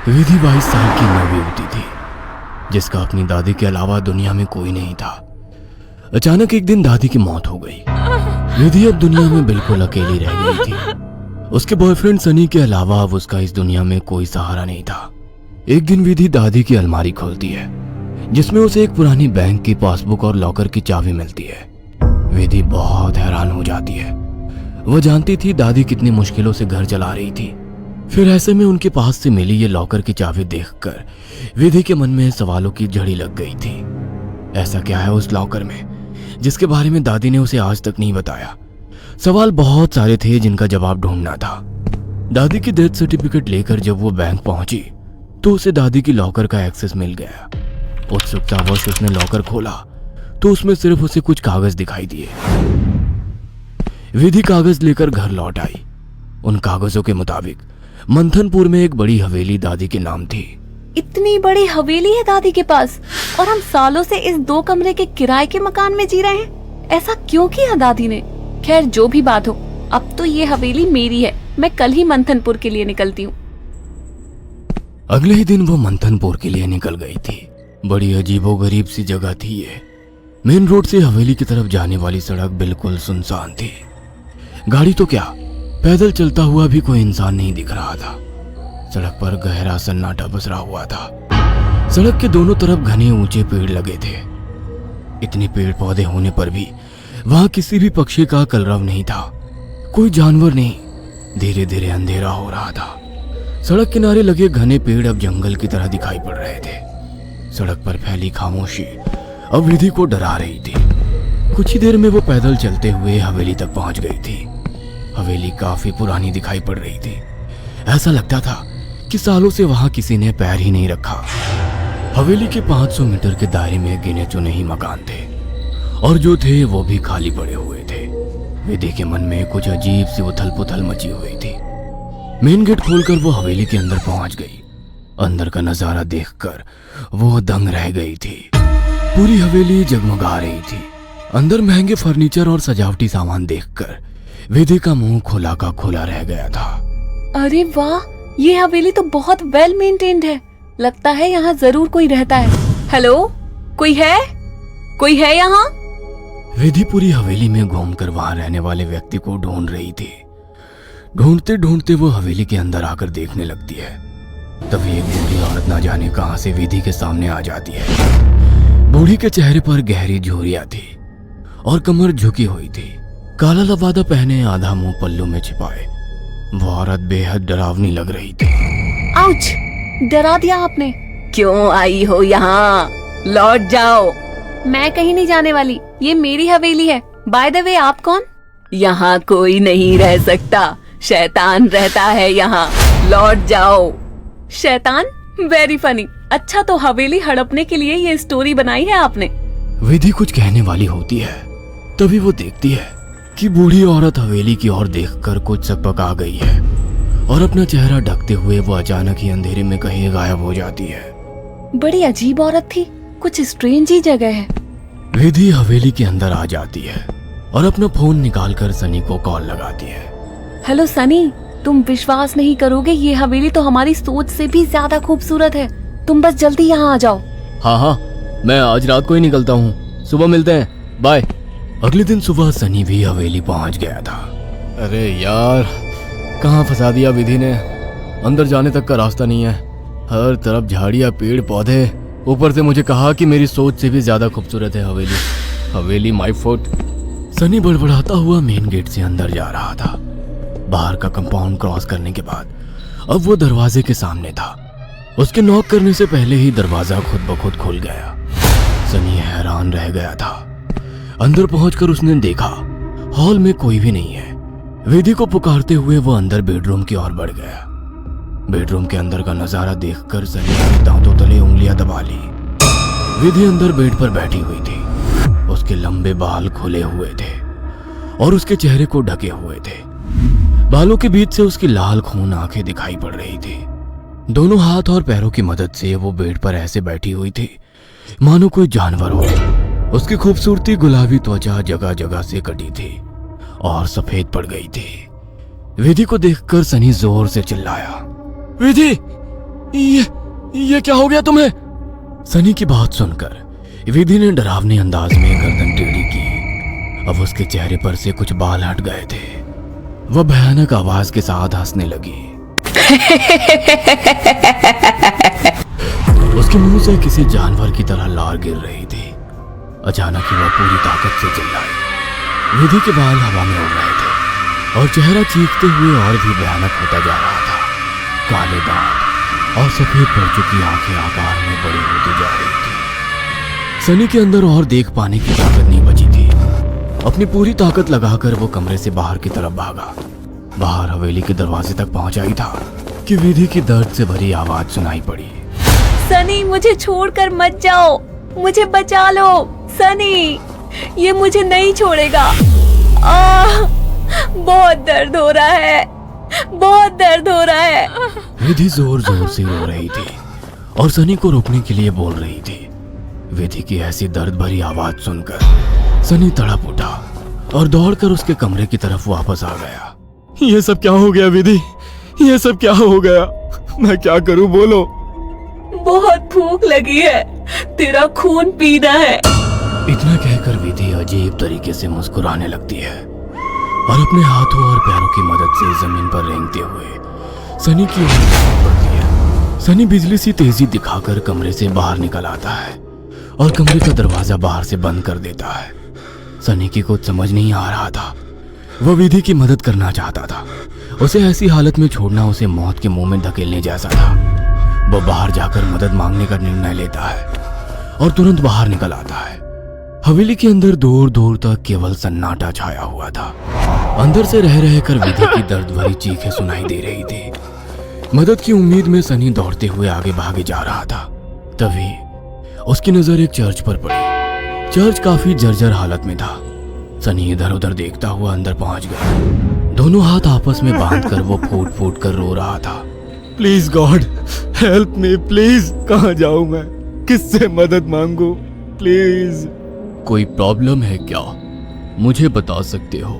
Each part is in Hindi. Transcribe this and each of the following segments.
विधि 22 साल की नवयुवती थी, जिसका अपनी दादी के अलावा दुनिया में कोई नहीं था। अचानक एक दिन दादी की मौत हो गई। विधि अब दुनिया में बिल्कुल अकेली रह गई थी। उसके बॉयफ्रेंड सनी के अलावा अब उसका इस दुनिया में कोई सहारा नहीं था। एक दिन विधि दादी की अलमारी खोलती है, जिसमें उसे एक पुरानी बैंक की पासबुक और लॉकर की चाबी मिलती है। विधि बहुत हैरान हो जाती है। वो जानती थी दादी कितनी मुश्किलों से घर चला रही थी। फिर ऐसे में उनके पास से मिली ये लॉकर की चाबी देखकर विधि के मन में सवालों की झड़ी लग गई थी। ऐसा क्या है उस लॉकर में जिसके बारे में दादी ने उसे आज तक नहीं बताया? सवाल बहुत सारे थे जिनका जवाब ढूंढना था। दादी की डेथ सर्टिफिकेट लेकर जब वो बैंक पहुंची तो उसे दादी की लॉकर का एक्सेस मिल गया। उत्सुकतावश उसने लॉकर खोला तो उसमें सिर्फ उसे कुछ कागज दिखाई दिए। विधि कागज लेकर घर लौट आई। उन कागजों के मुताबिक मंथनपुर में एक बड़ी हवेली दादी के नाम थी। इतनी बड़ी हवेली है दादी के पास और हम सालों से इस 2 कमरे के किराए के मकान में जी रहे हैं। ऐसा क्यों किया दादी ने? खैर जो भी बात हो, अब तो ये हवेली मेरी है। मैं कल ही मंथनपुर के लिए निकलती हूँ। अगले ही दिन वो मंथनपुर के लिए निकल गई थी। बड़ी अजीबोगरीब सी जगह थी ये। मेन रोड से हवेली की तरफ जाने वाली सड़क बिल्कुल सुनसान थी। गाड़ी तो क्या, पैदल चलता हुआ भी कोई इंसान नहीं दिख रहा था। सड़क पर गहरा सन्नाटा पसरा हुआ था। सड़क के दोनों तरफ घने ऊंचे पेड़ लगे थे। इतने पेड़ पौधे होने पर भी वहां किसी भी पक्षी का कलरव नहीं था, कोई जानवर नहीं। धीरे धीरे अंधेरा हो रहा था। सड़क किनारे लगे घने पेड़ अब जंगल की तरह दिखाई पड़ रहे थे। सड़क पर फैली खामोशी अब विधि को डरा रही थी। कुछ ही देर में वो पैदल चलते हुए हवेली तक पहुंच गई थी। हवेली काफी पुरानी दिखाई पड़ रही थी। ऐसा लगता था कि सालों से वहां किसी ने पैर ही नहीं रखा। हवेली के 500 मीटर के दायरे में गिने चुने ही मकान थे और जो थे वो भी खाली पड़े हुए थे। विधि के मन में कुछ अजीब सी उथल पुथल मची हुई थी। मेन गेट खोलकर वो हवेली के अंदर पहुंच गई। अंदर का नजारा देखकर वो दंग रह गई थी। पूरी हवेली जगमगा रही थी। अंदर महंगे फर्नीचर और सजावटी सामान देखकर विधि का मुंह खुला का खुला रह गया था। अरे वाह, ये हवेली तो बहुत वेल मेंटेन्ड है। लगता है यहाँ जरूर कोई रहता है। हेलो, कोई है? कोई है यहाँ? विधि पूरी हवेली में घूमकर वहां रहने वाले व्यक्ति को ढूंढ रही थी। ढूंढते ढूंढते वो हवेली के अंदर आकर देखने लगती है। तभी एक बूढ़ी औरत ना जाने कहां से विधि के सामने आ जाती है। बूढ़ी के चेहरे पर गहरी झुर्रियां थी और कमर झुकी हुई थी। काला लबादा पहने, आधा मुंह पल्लू में छिपाए, वो औरत बेहद डरावनी लग रही थी। आउच! डरा दिया आपने। क्यों आई हो यहाँ? लौट जाओ। मैं कहीं नहीं जाने वाली, ये मेरी हवेली है। बाय द वे, आप कौन? यहाँ कोई नहीं रह सकता, शैतान रहता है यहाँ। लौट जाओ। शैतान? Very funny. अच्छा, तो हवेली हड़पने के लिए ये स्टोरी बनाई है आपने? विधि कुछ कहने वाली होती है, तभी वो देखती है कि बूढ़ी औरत हवेली की ओर देखकर कुछ सकपका गई है और अपना चेहरा ढकते हुए वो अचानक ही अंधेरे में कहीं गायब हो जाती है। बड़ी अजीब औरत थी, कुछ स्ट्रेंज ही जगह है। विधि हवेली के अंदर आ जाती है और अपना फोन निकालकर सनी को कॉल लगाती है। हेलो सनी, तुम विश्वास नहीं करोगे, ये हवेली तो हमारी सोच से भी ज्यादा खूबसूरत है। तुम बस जल्दी यहाँ आ जाओ। हाँ, मैं आज रात को ही निकलता हूँ। सुबह मिलते हैं, बाय। अगले दिन सुबह सनी भी हवेली पहुंच गया था। अरे यार, कहाँ फंसा दिया विधि ने। अंदर जाने तक का रास्ता नहीं है। हर तरफ झाड़ियाँ, पेड़ पौधे। ऊपर से मुझे कहा कि मेरी सोच से भी ज्यादा खूबसूरत है हवेली माय फुट। सनी बड़बड़ाता हुआ मेन गेट से अंदर जा रहा था। बाहर का कंपाउंड क्रॉस करने के बाद अब वो दरवाजे के सामने था। उसके नॉक करने से पहले ही दरवाजा खुद ब खुद खुल गया। सनी हैरान रह गया था। अंदर पहुंचकर उसने देखा हॉल में कोई भी नहीं है। विधि को पुकारते हुए वो अंदर बेडरूम की ओर बढ़ गया। बेडरूम के अंदर का नजारा देखकर सनी ने दांतों तले उंगलियां दबा ली। विधि अंदर बेड पर बैठी हुई थी। उसके लंबे बाल खुले हुए थे और उसके चेहरे को ढके हुए थे। बालों के बीच से उसकी लाल खून आंखें दिखाई पड़ रही थी। दोनों हाथ और पैरों की मदद से वो बेड पर ऐसे बैठी हुई थी मानो कोई जानवर हो। उसकी खूबसूरती गुलाबी त्वचा जगह जगह से कटी थी और सफेद पड़ गई थी। विधि को देखकर सनी जोर से चिल्लाया, विधि, ये क्या हो गया तुम्हें? सनी की बात सुनकर विधि ने डरावने अंदाज में गर्दन टेढ़ी की। अब उसके चेहरे पर से कुछ बाल हट गए थे। वह भयानक आवाज के साथ हंसने लगी। उसके मुंह से किसी जानवर की तरह लार गिर रही थी। अचानक ही वह पूरी ताकत से चिल्लाई। विधि के बाल हवा में उड़ रहे थे और चेहरा चीखते हुए और भी भयानक होता जा रहा था। काले दांत और सफेद पड़ चुकी आंखें आकार में बड़ी होती जा रही थी। सनी के अंदर और देख पाने की ताकत नहीं बची थी। अपनी पूरी ताकत लगाकर वो कमरे से बाहर की तरफ भागा। बाहर हवेली के दरवाजे तक पहुंचा ही था कि विधि की दर्द से भरी आवाज सुनाई पड़ी। सनी, मुझे छोड़कर मत जाओ, मुझे बचा लो। सनी, ये मुझे नहीं छोड़ेगा। बहुत दर्द हो रहा है, बहुत दर्द हो रहा है। विधि जोर जोर से रो रही थी और सनी को रोकने के लिए बोल रही थी। विधि की ऐसी दर्द भरी आवाज सुनकर सनी तड़प उठा और दौड़कर उसके कमरे की तरफ वापस आ गया। ये सब क्या हो गया विधि? ये सब क्या हो गया? मैं क्या करूं, बोलो। बहुत भूख लगी है, तेरा खून पीना है। इतना कहकर विधि अजीब तरीके से मुस्कुराने लगती है और अपने हाथों और पैरों की मदद से जमीन पर रेंगते हुए सनी की ओर बढ़ती है। सनी बिजली सी तेजी दिखाकर कमरे से बाहर निकल आता है और कमरे का दरवाजा बाहर से बंद कर देता है। सनी की कुछ समझ नहीं आ रहा था। वह विधि की मदद करना चाहता था। उसे ऐसी हालत में छोड़ना उसे मौत के मुंह में धकेलने जैसा था। वह बाहर जाकर मदद मांगने का निर्णय लेता है और तुरंत बाहर निकल आता है। हवेली के अंदर दूर दूर तक केवल सन्नाटा छाया हुआ था। अंदर से रह रहकर विधि की दर्द भरी चीखें सुनाई दे रही थी। मदद की उम्मीद में सनी दौड़ते हुए आगे भागे जा रहा था। तभी उसकी नजर एक चर्च पर पड़ी। चर्च काफी जर्जर हालत में था। सनी इधर उधर देखता हुआ अंदर पहुंच गया। दोनों हाथ आपस में बांधकर वो फूट फूट कर रो रहा था। Please God help me, please. कहाँ जाऊं मैं? किससे मदद मांगू? प्लीज। कोई प्रॉब्लम है क्या? मुझे बता सकते हो?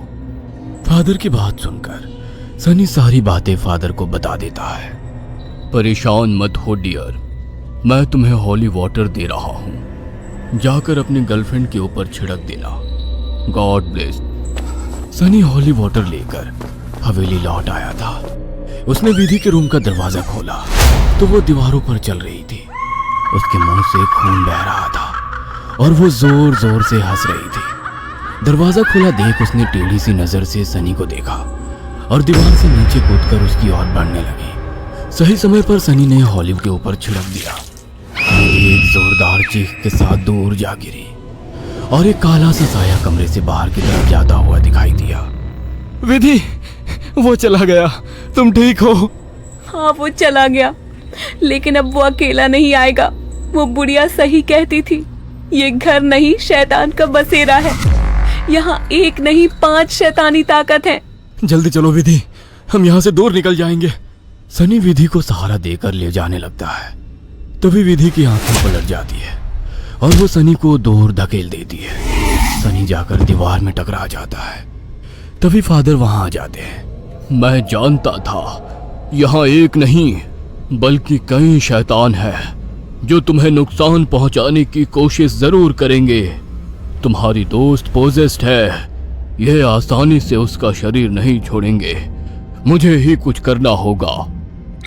फादर की बात सुनकर सनी सारी बातें फादर को बता देता है। परेशान मत हो डियर, मैं तुम्हें हॉली वाटर दे रहा हूं। जाकर अपनी गर्लफ्रेंड के ऊपर छिड़क देना। God bless. Sunny holy water लेकर हवेली लौट आया था। उसने विधि के रूम का दरवाजा खोला तो वो दीवारों पर चल रही थी। उसके मुंह से खून बह रहा था और वो जोर जोर से हंस रही थी। दरवाजा खुला देख उसने टेढ़ी सी नजर से सनी को देखा और दीवार से नीचे कूदकर उसकी ओर बढ़ने लगी। सही समय पर सनी ने हॉलिव के ऊपर छिड़क दिया। विधि एक जोरदार चीख के साथ दूर जा गिरी और एक काला सा साया कमरे से बाहर की तरफ जाता हुआ दिखाई दिया। विधि, वो चला गया। तुम ठीक हो? हाँ, वो चला गया, लेकिन अब वो अकेला नहीं आएगा। वो बुढ़िया सही कहती थी, ये घर नहीं शैतान का बसेरा है। यहाँ एक नहीं 5 शैतानी ताकत है। जल्दी चलो विधि, हम यहाँ से दूर निकल जाएंगे। सनी विधि को सहारा देकर ले जाने लगता है। तभी विधि की आंखें पलट जाती है और वो सनी को दूर धकेल देती है। सनी जाकर दीवार में टकरा जाता है। तभी फादर वहां आ जाते हैं। मैं जानता था यहाँ एक नहीं बल्कि कई शैतान हैं जो तुम्हें नुकसान पहुंचाने की कोशिश जरूर करेंगे। तुम्हारी दोस्त पोजेस्ड है, यह आसानी से उसका शरीर नहीं छोड़ेंगे। मुझे ही कुछ करना होगा।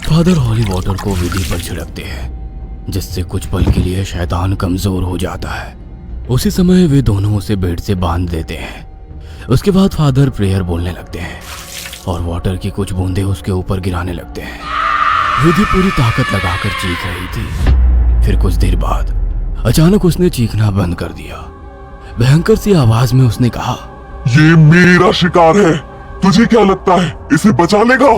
फादर हॉली वाटर को विधि पर छिड़कते हैं जिससे कुछ पल के लिए शैतान कमजोर हो जाता है। उसी समय वे दोनों उसे बेड से बांध देते हैं। उसके बाद फादर प्रेयर बोलने लगते हैं और वाटर की कुछ बूंदें उसके ऊपर गिराने लगते हैं। विधि पूरी ताकत लगाकर चीख रही थी। फिर कुछ देर बाद अचानक उसने चीखना बंद कर दिया। भयंकर सी आवाज में उसने कहा, ये मेरा शिकार है, तुझे क्या लगता है इसे बचा लेगा?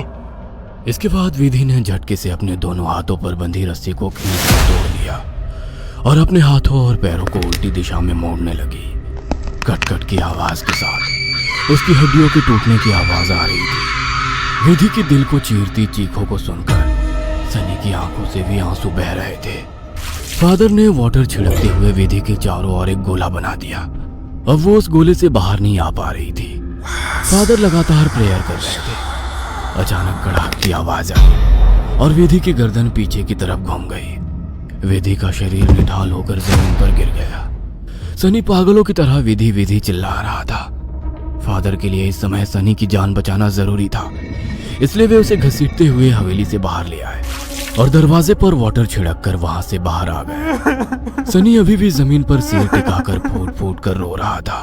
इसके बाद विधि ने झटके से अपने दोनों हाथों पर बंधी रस्सी को खींचकर तोड़ लिया और अपने हाथों और पैरों को उल्टी दिशा में मोड़ने लगी। कट कट की आवाज के साथ उसकी हड्डियों के टूटने की आवाज आ रही थी। विधि की दिल को चीरती चीखों को सुनकर सनी की आंखों से भी आंसू बह रहे थे। फादर ने वाटर छिड़कते हुए विधि के चारों ओर एक गोला बना दिया। अब वो उस गोले से बाहर नहीं आ पा रही थी। फादर लगातार प्रेयर कर रहे थे। अचानक कड़ाक की आवाज आई और विधि की गर्दन पीछे की तरफ घूम गई। विधि का शरीर निढाल होकर जमीन पर गिर गया। सनी पागलों की तरह विधि विधि चिल्ला रहा था। फादर के लिए इस समय सनी की जान बचाना जरूरी था, इसलिए वे उसे घसीटते हुए हवेली से बाहर ले आए और दरवाजे पर वाटर छिड़क कर वहां से बाहर आ गए। सनी अभी भी जमीन पर सिर टिकाकर फूट फूट कर रो रहा था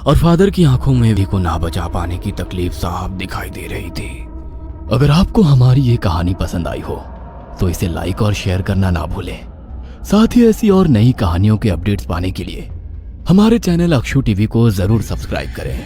और फादर की आंखों में विधि को ना बचा पाने की तकलीफ साफ दिखाई दे रही थी। अगर आपको हमारी ये कहानी पसंद आई हो तो इसे लाइक और शेयर करना ना भूलें। साथ ही ऐसी और नई कहानियों के अपडेट्स पाने के लिए हमारे चैनल अक्षु टीवी को जरूर सब्सक्राइब करें।